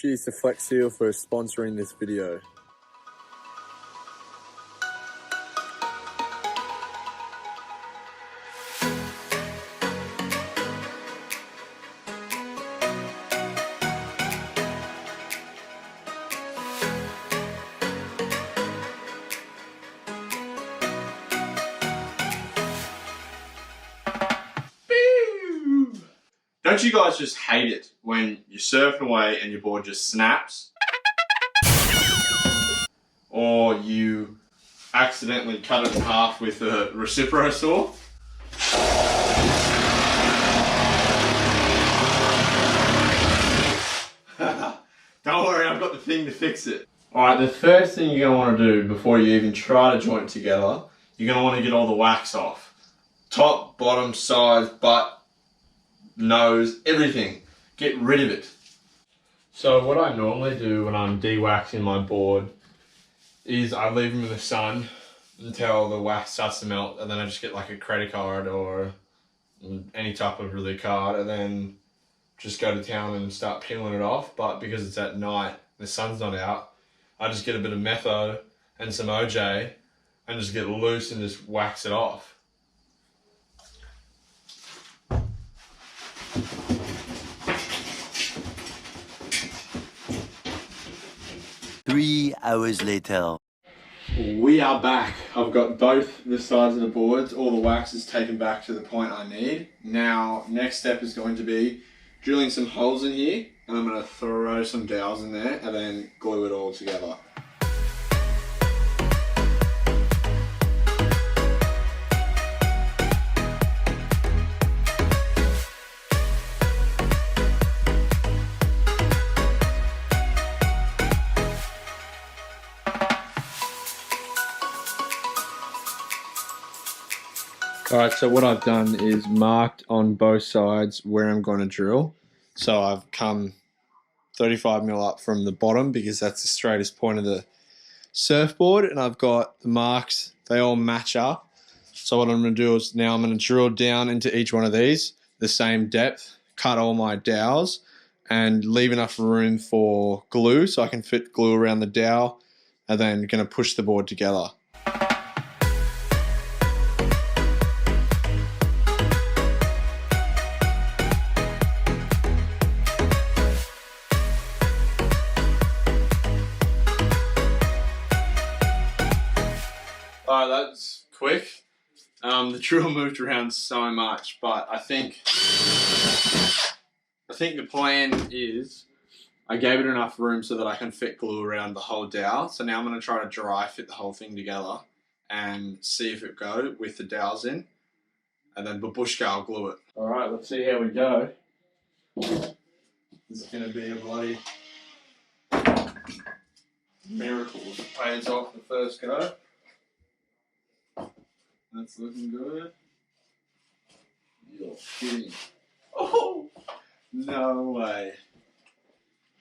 Cheers to Flex Seal for sponsoring this video. Don't you guys just hate it when you're surfing away and your board just snaps? Or you accidentally cut it in half with a recipro saw? Don't worry, I've got the thing to fix it. Alright, the first thing you're going to want to do before you even try to join it together, you're going to want to get all the wax off. Top, bottom, sides, butt, nose, everything. Get rid of it. So what I normally do when I'm de-waxing my board is I leave them in the sun until the wax starts to melt, and then I just get like a credit card or any type of really card, and then just go to town and start peeling it off. But because it's at night, the sun's not out, I just get a bit of metho and some OJ and just get loose and just wax it off. Three hours later. We are back. I've got both the sides of the boards. All the wax is taken back to the point I need. Now, next step is going to be drilling some holes in here, and I'm going to throw some dowels in there and then glue it all together. Alright, so what I've done is marked on both sides where I'm going to drill. So I've come 35mm up from the bottom because that's the straightest point of the surfboard, and I've got the marks, they all match up. So what I'm going to do is now I'm going to drill down into each one of these, the same depth, cut all my dowels, and leave enough room for glue so I can fit glue around the dowel, and then going to push the board together. Alright, that's quick. The drill moved around so much, but I think the plan is I gave it enough room so that I can fit glue around the whole dowel. So now I'm going to try to dry fit the whole thing together and see if it goes with the dowels in, and then babushka, I'll glue it. Alright, let's see how we go. This is going to be a bloody miracle. It pays off the first go. That's looking good. You're kidding. Oh! No way.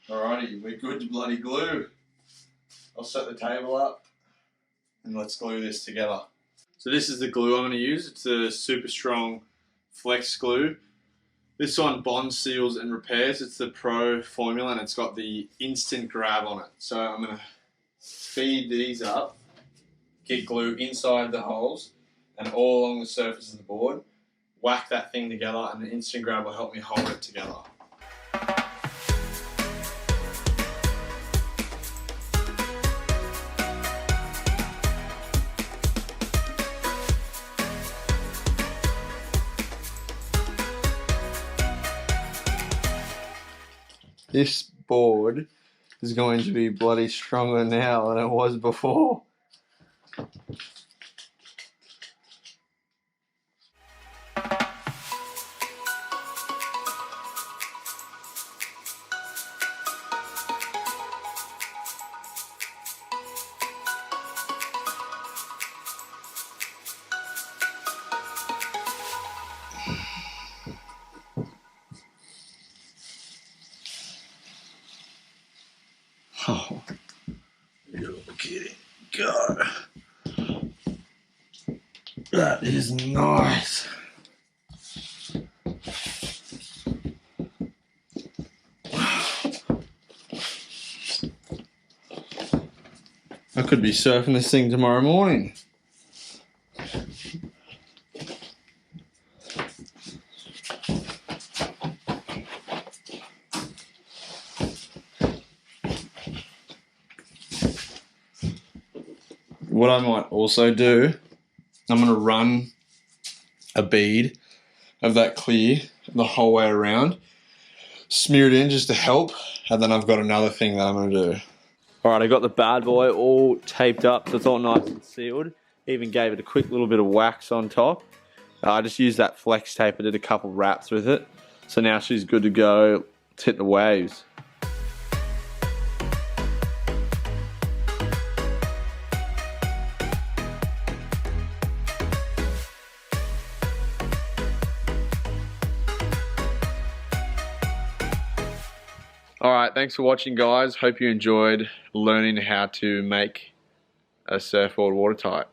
Alrighty, we're good to bloody glue. I'll set the table up and let's glue this together. So this is the glue I'm going to use. It's a super strong flex glue. This one bonds, seals and repairs. It's the Pro formula and it's got the instant grab on it. So I'm going to feed these up, get glue inside the holes and all along the surface of the board, whack that thing together, and the instant grab will help me hold it together. This board is going to be bloody stronger now than it was before. Oh, you're kidding. God. That is nice. I could be surfing this thing tomorrow morning. What I might also do, I'm going to run a bead of that clear the whole way around, smear it in just to help, and then I've got another thing that I'm going to do. Alright, I got the bad boy all taped up so it's all nice and sealed. Even gave it a quick little bit of wax on top. I just used that flex tape, I did a couple wraps with it. So now she's good to go. Let's hit the waves. Alright, thanks for watching guys. Hope you enjoyed learning how to make a surfboard watertight.